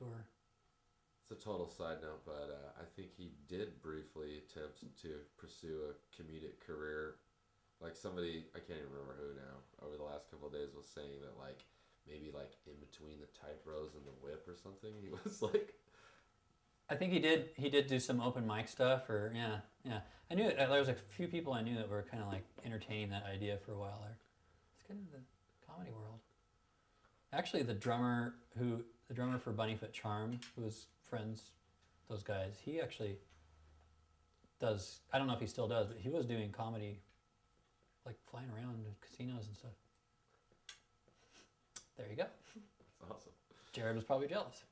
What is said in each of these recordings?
tour. It's a total side note, but I think he did briefly attempt to pursue a comedic career. Like somebody, I can't even remember who now, over the last couple of days was saying that like maybe like in between the type rows and the whip or something, he was like, I think he did. He did do some open mic stuff, or yeah, yeah. I knew there was a few people I knew that were kind of like entertaining that idea for a while there. It's kind of the comedy world. Actually, the drummer for Bunnyfoot Charm, who was friends, those guys. He actually does. I don't know if he still does, but he was doing comedy, like flying around in casinos and stuff. There you go. that's awesome. Jared was probably jealous.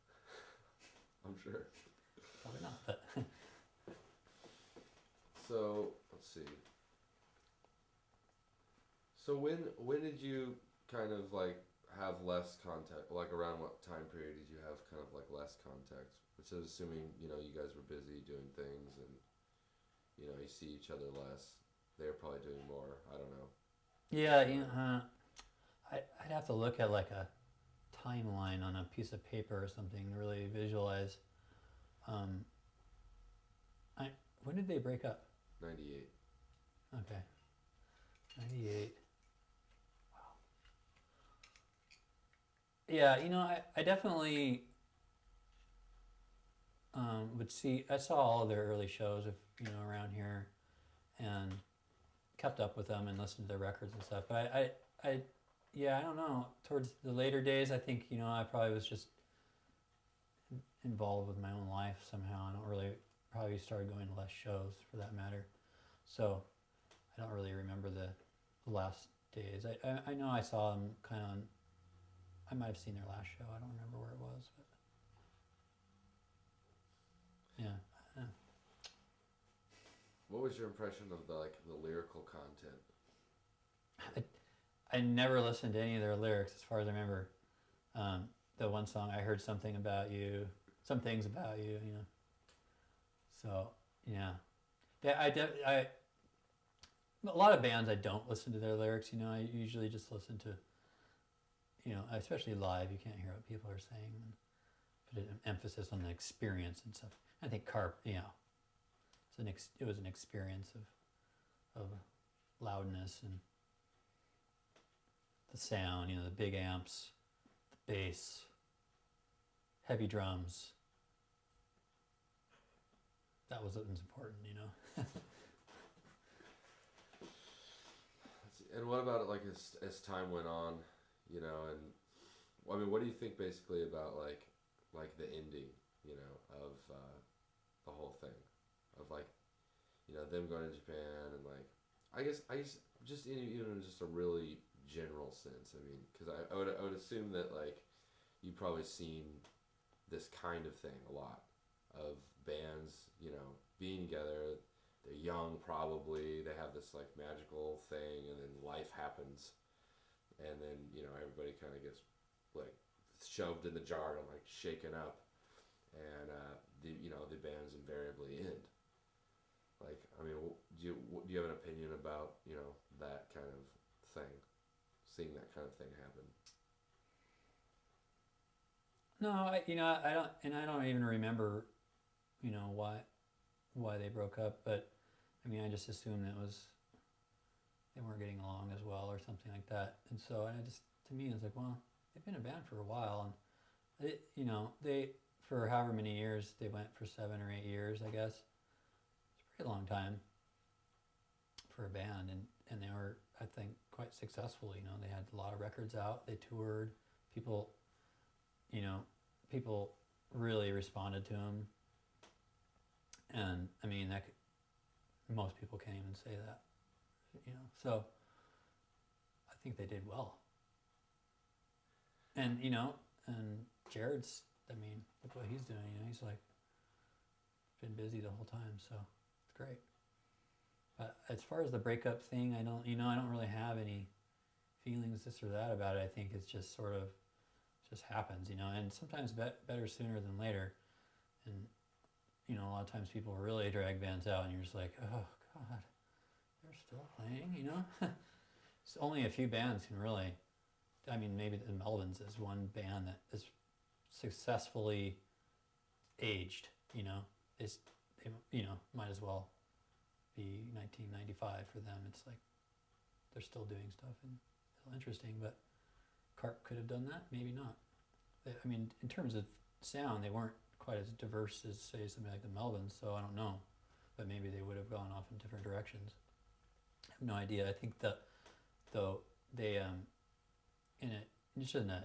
I'm sure. Probably not, but So let's see. So when did you kind of like have less contact? Like around what time period did you have kind of like less contact? Which is assuming you guys were busy doing things and you see each other less. They're probably doing more. I don't know. yeah, I'd have to look at like a timeline on a piece of paper or something to really visualize. Um, I when did they break up? 98. Okay, 98. Yeah, I definitely would see. I saw all of their early shows, if around here, and kept up with them and listened to their records and stuff. But yeah, I don't know. Towards the later days, I think I probably was just involved with my own life somehow. I don't really probably started going to less shows for that matter. So I don't really remember the last days. I know I saw them kind of. I might have seen their last show. I don't remember where it was, but yeah. What was your impression of the lyrical content? I never listened to any of their lyrics as far as I remember. The one song I heard something about you, some things about you. So yeah, a lot of bands I don't listen to their lyrics. I usually just listen to especially live. You can't hear what people are saying and put an emphasis on the experience and stuff. I think it was an experience of loudness and the sound, the big amps, the bass, heavy drums. That was important. And what about it like as time went on, and I mean, what do you think basically about like the ending, of the whole thing, of like, them going to Japan and like, I guess just even in just a really general sense. I mean, because I would assume that like you've probably seen this kind of thing a lot of bands, being together. They're young, probably. They have this like magical thing, and then life happens, and then everybody kind of gets like shoved in the jar and like shaken up, and the bands invariably end. Like, I mean, do you have an opinion about that kind of thing, seeing that kind of thing happen? No, I don't, and I don't even remember, why they broke up. But I mean, I just assumed it was they weren't getting along as well or something like that. And so, to me, it's like, well, they've been a band for a while, and they for however many years they went for 7 or 8 years, I guess. It's a pretty long time for a band, and they were, I think, quite successful. They had a lot of records out. They toured. People, you know, people really responded to them. And I mean, most people can't even say that. So I think they did well. And and Jared's, I mean, look what he's doing. He's like been busy the whole time, so it's great. But as far as the breakup thing, I don't really have any feelings this or that about it. I think it's just sort of just happens, and sometimes better sooner than later. And a lot of times people really drag bands out, and you're just like, oh God, they're still playing. It's only a few bands can really. I mean, maybe the Melvins is one band that is successfully aged. You know, they might as well be 1995 for them. It's like they're still doing stuff and still interesting, but Carp could have done that, maybe not. I mean, in terms of sound, they weren't quite as diverse as, say, something like the Melvins, so I don't know. But maybe they would have gone off in different directions. I have no idea. I think that, though, they, just in a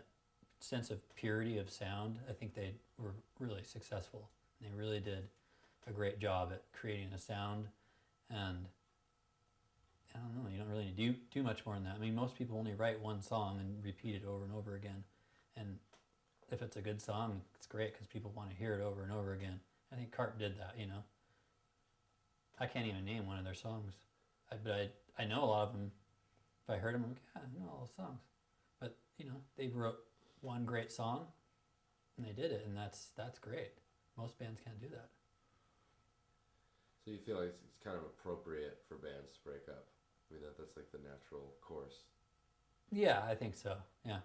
sense of purity of sound, I think they were really successful. They really did a great job at creating a sound, and I don't know, you don't really do much more than that. I mean, most people only write one song and repeat it over and over again, and if it's a good song, it's great because people want to hear it over and over again. I think Carp did that, you know. I can't even name one of their songs, but I know a lot of them. If I heard them, I'm like, yeah, I know all the songs. But you know, they wrote one great song, and they did it, and that's great. Most bands can't do that. So you feel like it's kind of appropriate for bands to break up? I mean, that's like the natural course. Yeah, I think so. Yeah.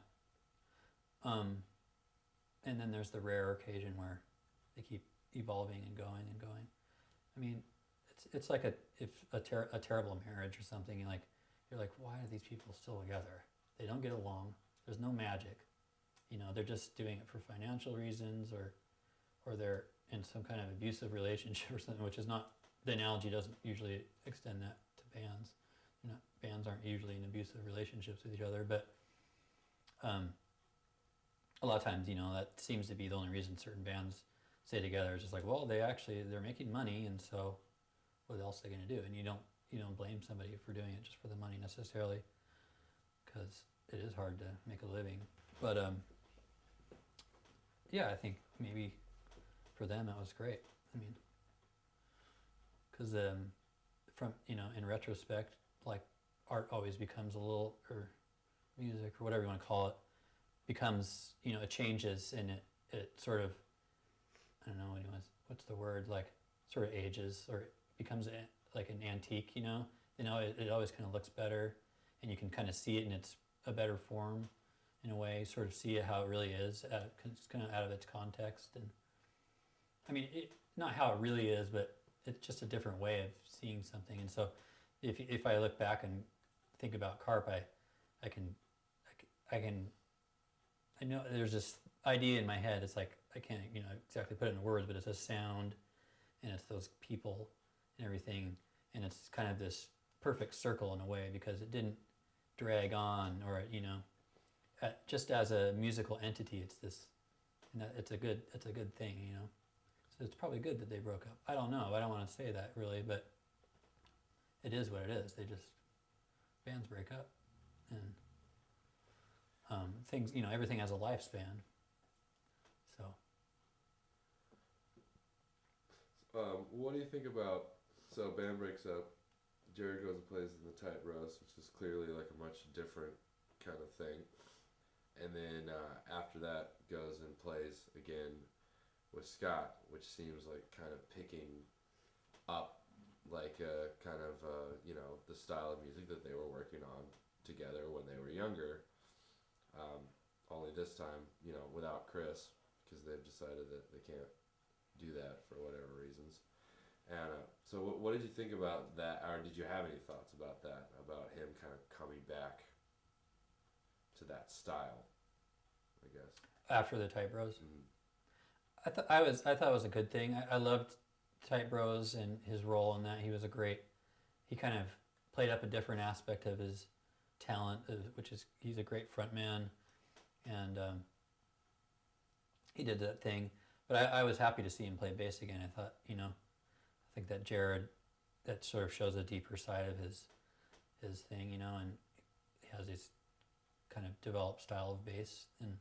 And then there's the rare occasion where they keep evolving and going and going. I mean, it's like a terrible marriage or something. You're like, why are these people still together? They don't get along. There's no magic. You know, they're just doing it for financial reasons, or they're in some kind of abusive relationship or something, which is not, the analogy doesn't usually extend that to bands. You know, bands aren't usually in abusive relationships with each other, but a lot of times, you know, that seems to be the only reason certain bands stay together. It's just like, well, they're making money, and so what else are they going to do? And you don't blame somebody for doing it just for the money necessarily, because it is hard to make a living. But yeah, I think maybe for them that was great. I mean, because from, you know, in retrospect, like, art always becomes a little, or music or whatever you want to call it, becomes, you know, it changes, and it sort of, I don't know, what's the word, like, sort of ages, or it becomes like an antique, you know. It always kind of looks better, and you can kind of see it in its a better form, in a way, sort of see it how it really is, it's kind of out of its context. And I mean, not how it really is, but it's just a different way of seeing something. And so if I look back and think about Carp, I know there's this idea in my head. It's like, I can't, you know, exactly put it in words, but it's a sound, and it's those people and everything, and it's kind of this perfect circle in a way, because it didn't drag on, or, you know, just as a musical entity, it's this, and it's a good thing, you know. So it's probably good that they broke up. I don't know. I don't want to say that really, but it is what it is. Bands break up, and things, you know, everything has a lifespan. So. What do you think about, so band breaks up, Jared goes and plays in the Tight Rose, which is clearly like a much different kind of thing, and then after that goes and plays again with Scott, which seems like kind of picking up like a kind of you know, the style of music that they were working on together when they were younger, only this time, you know, without Chris, because they've decided that they can't do that for whatever reasons. And so what did you think about that, or did you have any thoughts about that, about him kind of coming back to that style, I guess? After the Tight Bros? Mm-hmm. I thought it was a good thing. I loved Tight Bros and his role in that. He kind of played up a different aspect of his talent, which is, he's a great frontman, and he did that thing. But I was happy to see him play bass again. I thought, you know, I think that Jared, that sort of shows a deeper side of his thing, you know, and he has this kind of developed style of bass, and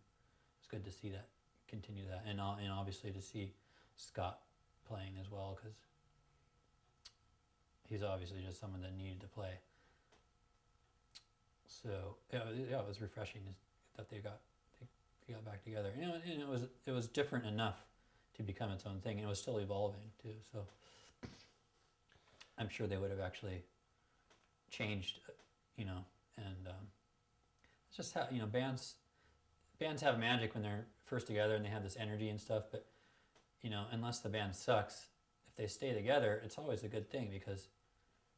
it's good to see that, continue that, and obviously to see Scott playing as well, because he's obviously just someone that needed to play. So yeah, it was refreshing that they got back together, and it was different enough to become its own thing, and it was still evolving too. So I'm sure they would have actually changed, you know, and it's just how, you know, bands bands have magic when they're first together and they have this energy and stuff, but unless the band sucks, if they stay together, it's always a good thing because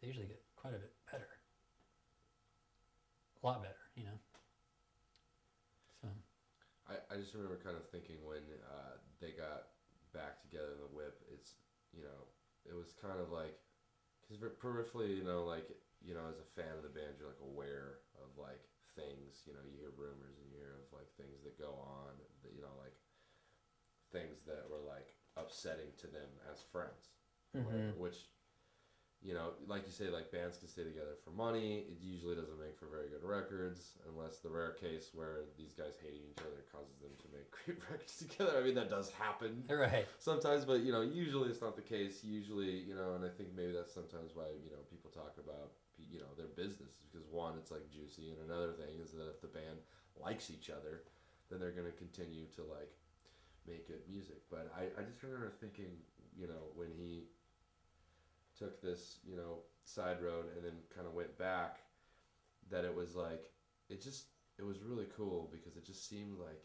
they usually get quite a bit better, a lot better. So I just remember kind of thinking when they got back together in the whip, it was kind of like, because peripherally, as a fan of the band, you're like aware of like things, you hear rumors and you hear of like things that go on, that, like things that were like upsetting to them as friends, or whatever, which, like you say, like bands can stay together for money. It usually doesn't make for very good records, unless the rare case where these guys hating each other causes them to make great records together. I mean, that does happen right. sometimes, but usually it's not the case. Usually, and I think maybe that's sometimes why people talk about their business, because one, it's like juicy, and another thing is that if the band likes each other, then they're gonna continue to like make good music. But I just remember thinking, when he took this, side road and then kind of went back, that it was like, it was really cool because it just seemed like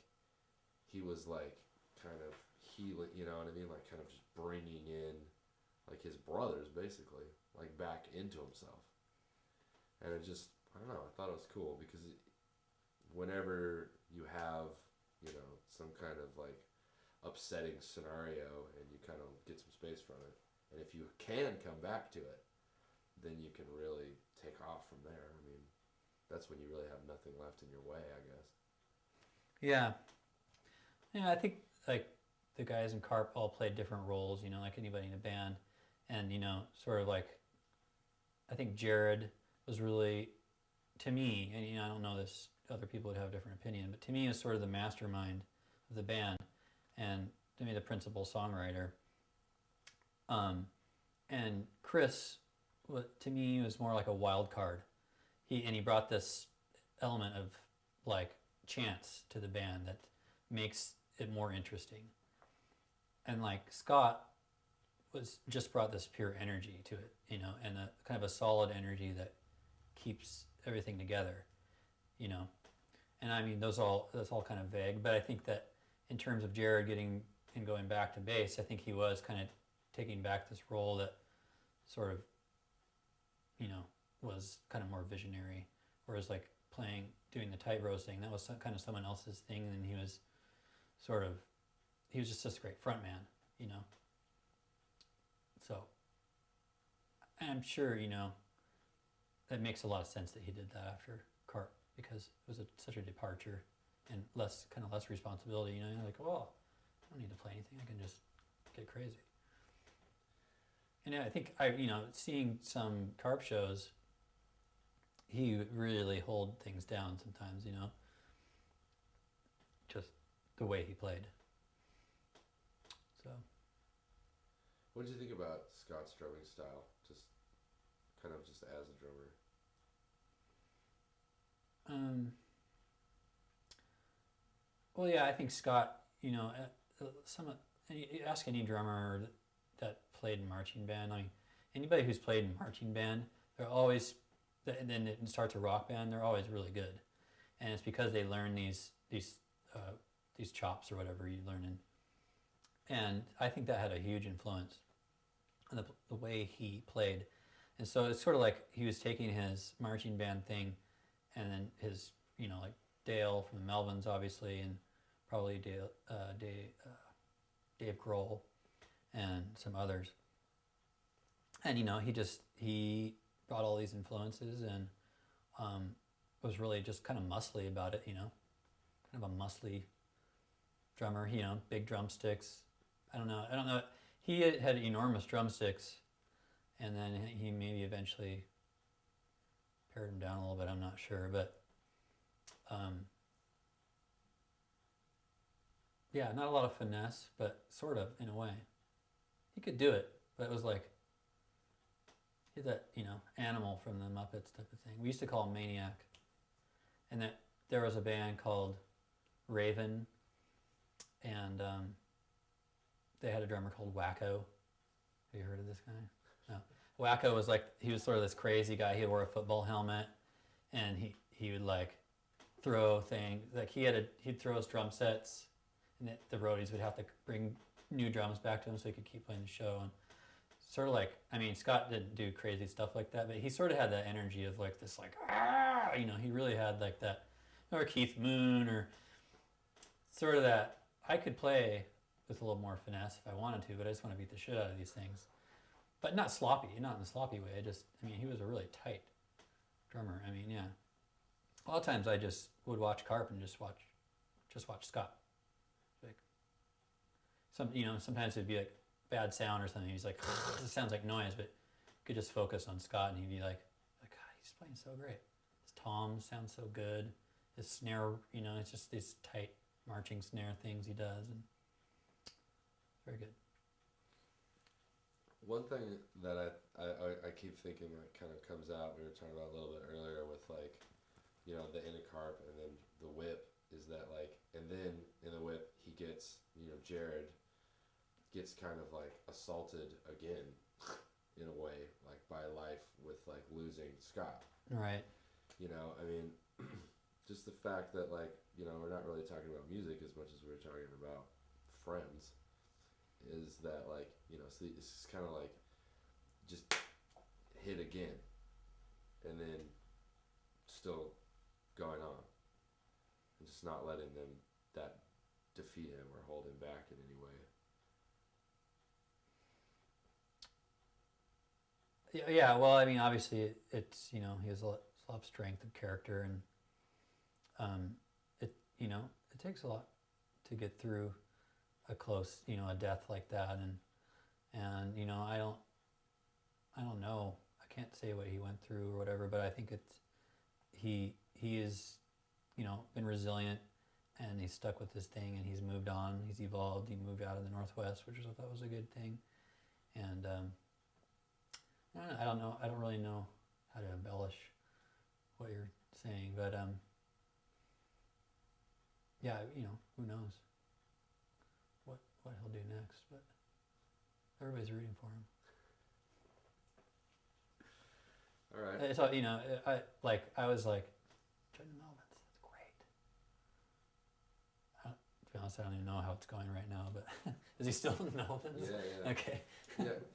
he was like kind of healing, you know what I mean? Like kind of just bringing in like his brothers basically, like back into himself. And it just, I don't know, I thought it was cool because whenever you have, some kind of like upsetting scenario and you kind of get some space from it, and if you can come back to it, then you can really take off from there. I mean, that's when you really have nothing left in your way, I guess. Yeah. Yeah, I think like the guys in Carp all played different roles, like anybody in a band. And, sort of like, I think Jared was really, to me, and I don't know this, other people would have a different opinion, but to me, he was sort of the mastermind of the band and to me, the principal songwriter. And Chris, to me, was more like a wild card. He brought this element of like chance to the band that makes it more interesting. And like Scott was just brought this pure energy to it, and a kind of a solid energy that keeps everything together, And I mean, that's all kind of vague, but I think that in terms of Jared getting and going back to bass, I think he was kind of taking back this role that sort of, was kind of more visionary, whereas like doing the tight roasting, that was kind of someone else's thing, and he was just such a great front man, So, and I'm sure, that makes a lot of sense that he did that after Carp, because it was such a departure and less responsibility, You're like, well, I don't need to play anything, I can just get crazy. And I think seeing some Carp shows, he would really hold things down sometimes, just the way he played. So, what did you think about Scott's drumming style? Just kind of just as a drummer. Well, yeah, I think Scott, you ask any drummer that played in marching band. I mean, anybody who's played in marching band, they're always, and then it starts a rock band, they're always really good, and it's because they learn these chops or whatever you learn in. And I think that had a huge influence on the way he played. And so it's sort of like he was taking his marching band thing, and then his, like Dale from the Melvins, obviously, and probably Dave Grohl and some others. And he brought all these influences and was really just kind of muscly about it, kind of a muscly drummer, big drumsticks. I don't know. He had enormous drumsticks, and then he maybe eventually pared them down a little bit. I'm not sure, but yeah, not a lot of finesse, but sort of in a way. He could do it, but it was like he had that animal from the Muppets type of thing. We used to call him Maniac, and that there was a band called Raven, and they had a drummer called Wacko. Have you heard of this guy? No. Wacko was he was sort of this crazy guy. He wore a football helmet, and he would like throw thing. Like he'd throw his drum sets, and the roadies would have to bring new drums back to him so he could keep playing the show. And sort of like, I mean, Scott didn't do crazy stuff like that, but he sort of had that energy of like this, like, ah, you know, he really had like that, or Keith Moon, or sort of that. I could play with a little more finesse if I wanted to, but I just want to beat the shit out of these things. But not sloppy, not in a sloppy way. I mean, he was a really tight drummer. I mean, yeah. A lot of times I just would watch Carp and just watch Scott. Like, sometimes it'd be like bad sound or something. He's like, it sounds like noise, but you could just focus on Scott and he'd be like, God, he's playing so great. His toms sound so good. His snare, it's just these tight marching snare things he does, and very good. One thing that I keep thinking that kind of comes out, we were talking about a little bit earlier with like, the Inicarp and then the whip, is that like, and then in the whip he gets, Jared gets kind of like assaulted again in a way, like by life with like losing Scott. Right. I mean, just the fact that like, we're not really talking about music as much as we're talking about friends, is that like, so it's kind of like just hit again and then still going on and just not letting them that defeat him or hold him back in any way. Yeah, well, I mean, obviously it's he has a lot of strength of character, and it takes a lot to get through a close, a death like that, and I don't know, I can't say what he went through or whatever, but I think he is, been resilient, and he's stuck with this thing, and he's moved on, he's evolved, he moved out of the Northwest, which I thought was a good thing, and I don't know, I don't really know how to embellish what you're saying, but yeah, who knows what he'll do next, but everybody's rooting for him. All right. It's all, I was like, join the Melvins, that's great. To be honest, I don't even know how it's going right now, but is he still in the Melvins? Yeah. Okay.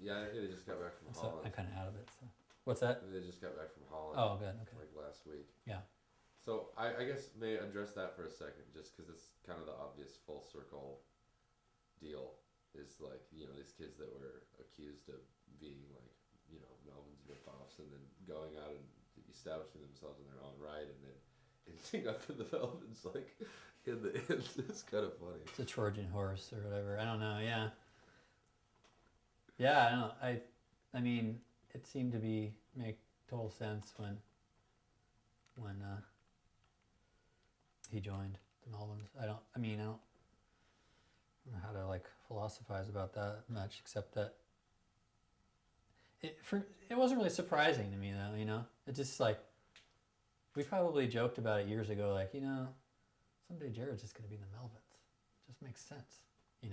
Yeah, I think they just got back from So Holland. I'm kind of out of it. So what's that? They just got back from Holland. Oh, good. Okay. Like last week. Yeah. So I guess may address that for a second, just because it's kind of the obvious full circle deal. Is like, these kids that were accused of being like, Melvin's rip-offs, and then going out and establishing themselves in their own right, and then ending up in the Melvins like in the end. It's kind of funny. It's a Trojan horse or whatever. I don't know. Yeah. Yeah. I don't know. I mean, it seemed to make total sense when he joined the Melvins. I don't know how to like philosophize about that much, except that it wasn't really surprising to me though. It just like, we probably joked about it years ago, like, someday Jared's just going to be in the Melvins. It just makes sense, It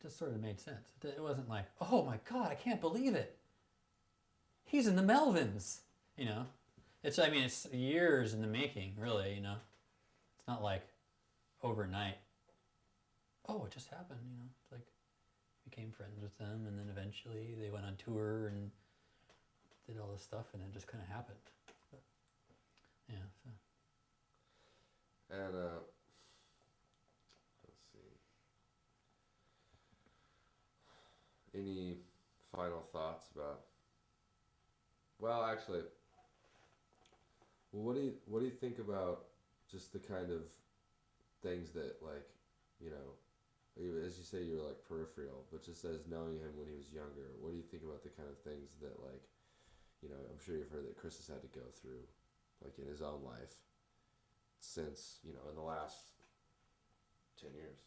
just sort of made sense. It wasn't like, oh my God, I can't believe it, he's in the Melvins. It's years in the making, really. It's not like overnight. Oh, it just happened. It's like, became friends with them, and then eventually they went on tour and did all this stuff, and it just kind of happened. But, yeah. So. And let's see. Any final thoughts about? Well, actually, what do you think about just the kind of things that, like, as you say, you're like peripheral, but just as knowing him when he was younger, what do you think about the kind of things that, like, I'm sure you've heard that Chris has had to go through, like, in his own life since, in the last 10 years.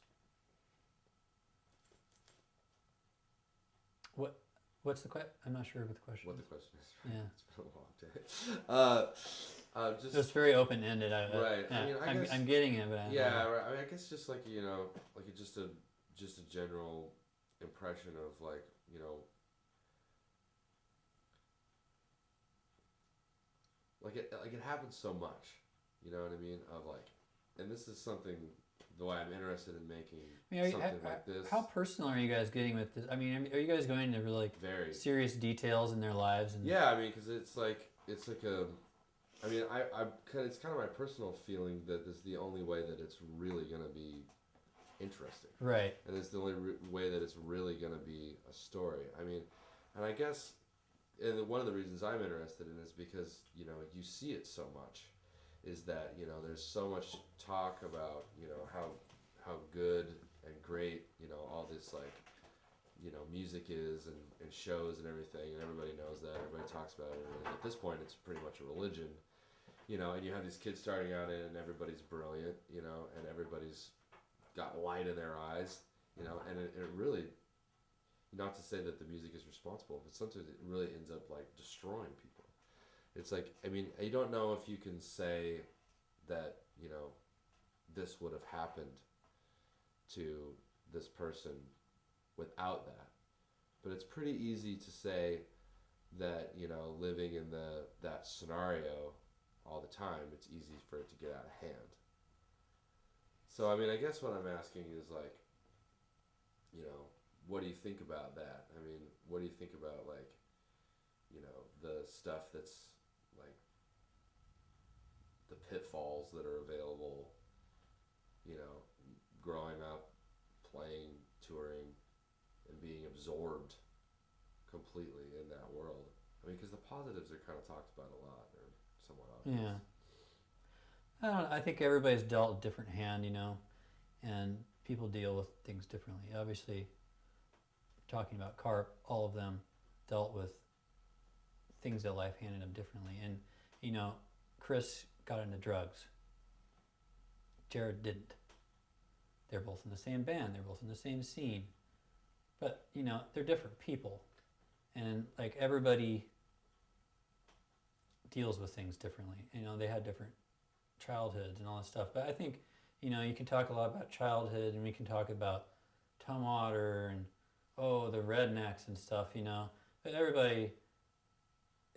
What's the question? I'm not sure what the question What is. the question is. Yeah. It's been a long day. It's very open-ended. Right. I guess, I'm getting it, but right. I guess just like, like just a general impression of like, like it happens so much, You know what I mean? Of like, and this is something the way I'm interested in making I mean, something like this. how personal are you guys getting with this? I mean, are you guys going into really like Very. serious details in their lives? And Yeah, I mean, because it's like a. I mean, it's kind of my personal feeling that this is the only way that it's really gonna be interesting. right, And it's the only way that it's really gonna be a story. I mean, and I guess, and one of the reasons I'm interested in is because you see it so much, is that there's so much talk about how good and great all this like music is and shows and everything, and everybody knows that, everybody talks about it, and at this point it's pretty much a religion, and you have these kids starting out in it, and everybody's brilliant, and everybody's got light in their eyes, and it really, not to say that the music is responsible, but sometimes it really ends up like destroying people. It's like, I mean, you don't know if you can say that this would have happened to this person without that, but it's pretty easy to say that living in that scenario all the time, it's easy for it to get out of hand. So I mean, I guess what I'm asking is like, what do you think about that? I mean, what do you think about like, the stuff that's like the pitfalls that are available, growing up, playing, touring, and being absorbed completely in that world. I mean, because the positives are kind of talked about a lot, or somewhat obvious. yeah. I don't know, I think everybody's dealt a different hand, and people deal with things differently. Obviously, talking about Carp, all of them dealt with things that life handed them differently. And Chris got into drugs. Jared didn't. They're both in the same band. They're both in the same scene. But they're different people, and like everybody deals with things differently. They had different childhoods and all that stuff. But I think you can talk a lot about childhood, and we can talk about Tumwater and the rednecks and stuff. But everybody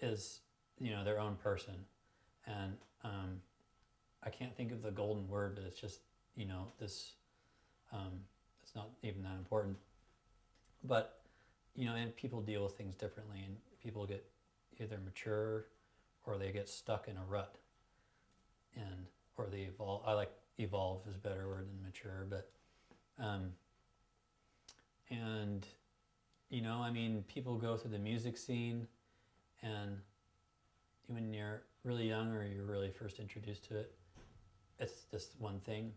is their own person, and I can't think of the golden word, but it's just this. It's not even that important, but and people deal with things differently, and people get either mature or they get stuck in a rut, and or they evolve. I like evolve is a better word than mature, but and I mean, people go through the music scene, and when you're really young or you're really first introduced to it, it's just one thing,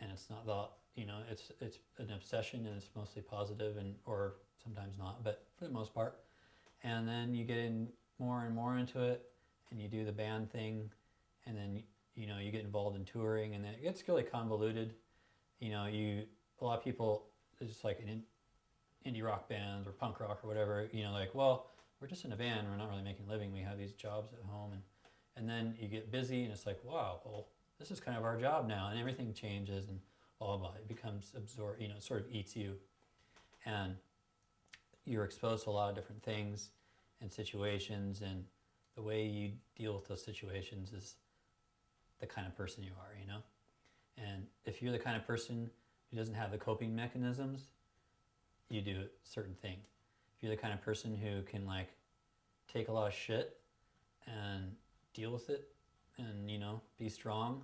and it's not the it's an obsession, and it's mostly positive, and or sometimes not, but for the most part. And then you get in more and more into it, and you do the band thing, and then you get involved in touring, and then it gets really convoluted. A lot of people, it's just like in indie rock bands or punk rock or whatever, like, well, we're just in a band, we're not really making a living, we have these jobs at home, and then you get busy, and it's like, wow, well, this is kind of our job now, and everything changes, and blah, blah, blah. It becomes absorbed, it sort of eats you, and you're exposed to a lot of different things and situations, and the way you deal with those situations is the kind of person you are, and if you're the kind of person who doesn't have the coping mechanisms, you do a certain thing. If you're the kind of person who can like take a lot of shit and deal with it, and be strong,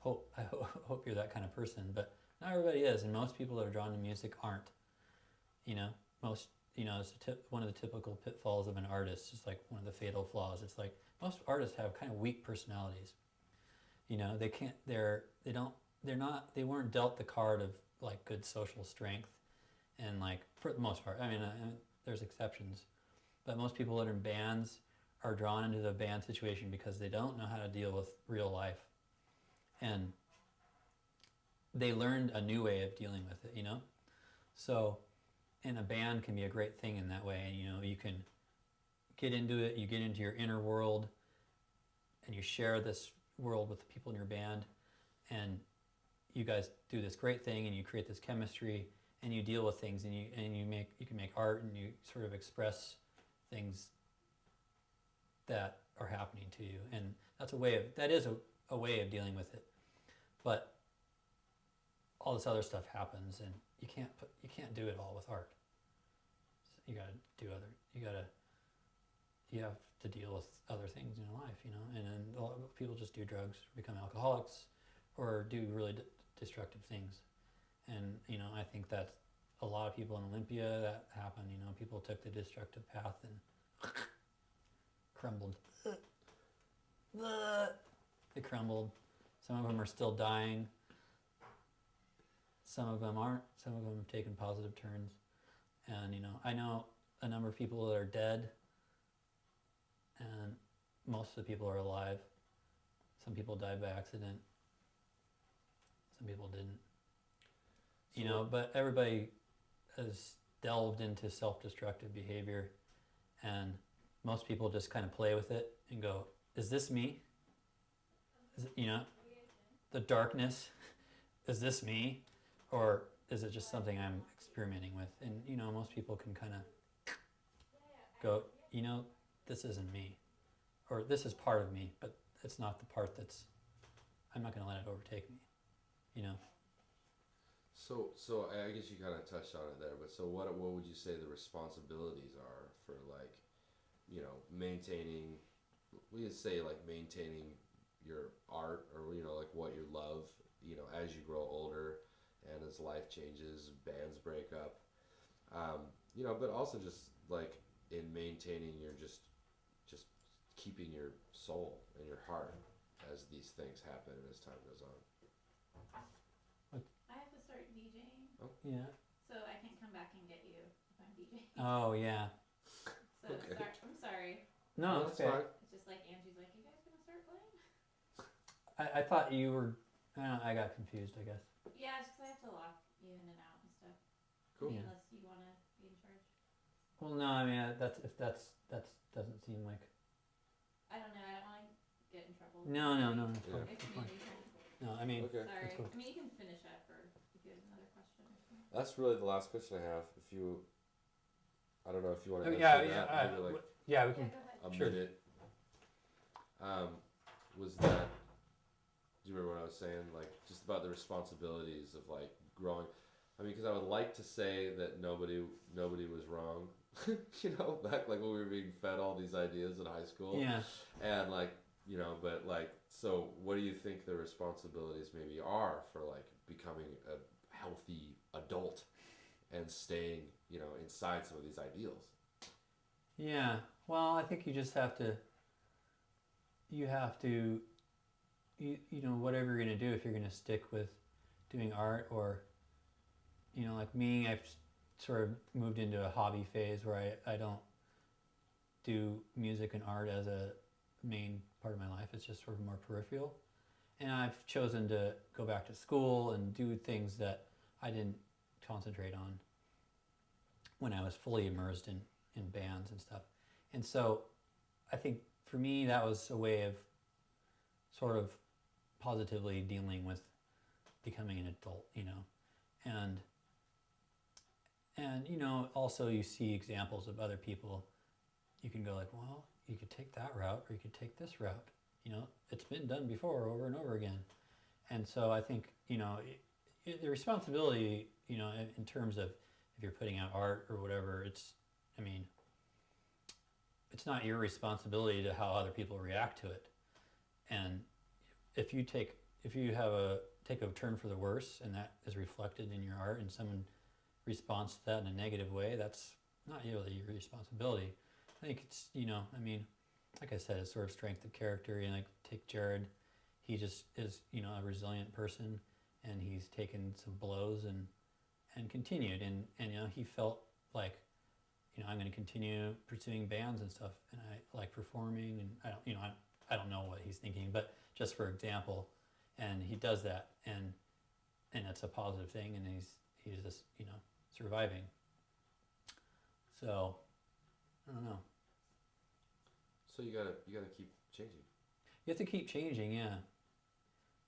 I hope you're that kind of person. But not everybody is, and most people that are drawn to music aren't. Most it's one of the typical pitfalls of an artist. It's like one of the fatal flaws. It's like most artists have kind of weak personalities. They can't. They weren't dealt the card of like good social strength, and like for the most part. I mean, there's exceptions, but most people that are in bands are drawn into the band situation because they don't know how to deal with real life, and they learned a new way of dealing with it. So, and a band can be a great thing in that way. And you can get into it. You get into your inner world, and you share this world with the people in your band, and you guys do this great thing, and you create this chemistry, and you deal with things, and you can make art, and you sort of express things that are happening to you, and that is a way of dealing with it. But all this other stuff happens, and you can't do it all with art. You gotta do other. You have to deal with other things in your life, And then a lot of people just do drugs, become alcoholics, or do really destructive things. And I think that a lot of people in Olympia that happened. People took the destructive path and crumbled. They crumbled. Some of them are still dying. Some of them aren't. Some of them have taken positive turns. And I know a number of people that are dead, and most of the people are alive. Some people died by accident. Some people didn't. But everybody has delved into self-destructive behavior, and most people just kind of play with it and go, is this me? Is it, the darkness, is this me? Or is it just something I'm experimenting with? And, most people can kind of go, this isn't me. Or this is part of me, but it's not the part I'm not going to let it overtake me, So I guess you kind of touched on it there, but so what would you say the responsibilities are for maintaining, we could say maintaining your art, or what you love, as you grow older and as life changes, bands break up, but also just in maintaining your just keeping your soul and your heart as these things happen and as time goes on. I have to start DJing. Oh. Yeah. So I can't come back and get you if I'm DJing. Oh, yeah. So Okay. I'm sorry. No, that's okay. fine. It's just like Angie's like, you guys gonna start playing? I thought you were, I got confused, I guess. Yeah, it's because I have to lock you in and out and stuff. Cool. Yeah. Unless you want to be in charge. Well, no, I mean, that doesn't seem like... I don't know. I don't want to get in trouble. No. Yeah. Fine, It's fine. community time. No, I mean, Okay. Sorry. cool. I mean, you can finish up, or if you have another question or something. That's really the last question I have. I don't know if you want to answer yeah, that. Maybe yeah, we can... Yeah, go ahead. a Sure. minute. Was that? Do you remember what I was saying? Just about the responsibilities of growing. I mean, because I would like to say that nobody was wrong. Back when we were being fed all these ideas in high school. Yeah. And but so what do you think the responsibilities maybe are for becoming a healthy adult and staying inside some of these ideals? Yeah. Well, I think you just have to... whatever you're going to do, if you're going to stick with doing art, or, like me, I've sort of moved into a hobby phase where I don't do music and art as a main part of my life. It's just sort of more peripheral. And I've chosen to go back to school and do things that I didn't concentrate on when I was fully immersed in bands and stuff. And so I think for me, that was a way of sort of positively dealing with becoming an adult, and also you see examples of other people. You can go well, you could take that route, or you could take this route. It's been done before, over and over again. And so I think the responsibility, in terms of if you're putting out art or whatever, it's not your responsibility to how other people react to it. And if you take a turn for the worse, and that is reflected in your art, and someone responds to that in a negative way, that's not really your responsibility. I think it's like I said, it's sort of strength of character. Take Jared, he just is a resilient person, and he's taken some blows and continued, and he felt like I'm going to continue pursuing bands and stuff, and I like performing, and I don't know what he's thinking, but just for example, and he does that, and it's a positive thing, and he's just surviving. So I don't know. So you gotta keep changing. You have to keep changing, yeah.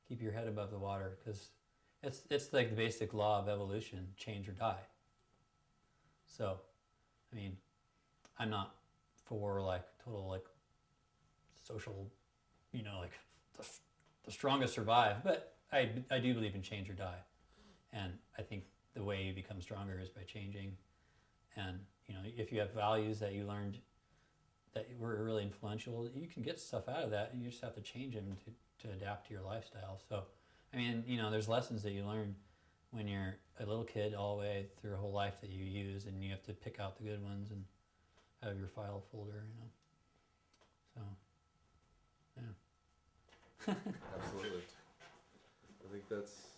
Keep your head above the water, because it's like the basic law of evolution: change or die. So, I'm not for total social you know, like the strongest survive. But I do believe in change or die, and I think the way you become stronger is by changing. And you know, if you have values that you learned that were really influential, you can get stuff out of that, and you just have to change them to adapt to your lifestyle. So, I mean, you know, there's lessons that you learn when you're a little kid all the way through a whole life that you use, and you have to pick out the good ones and have your file folder, you know. So, yeah. Absolutely. I think that's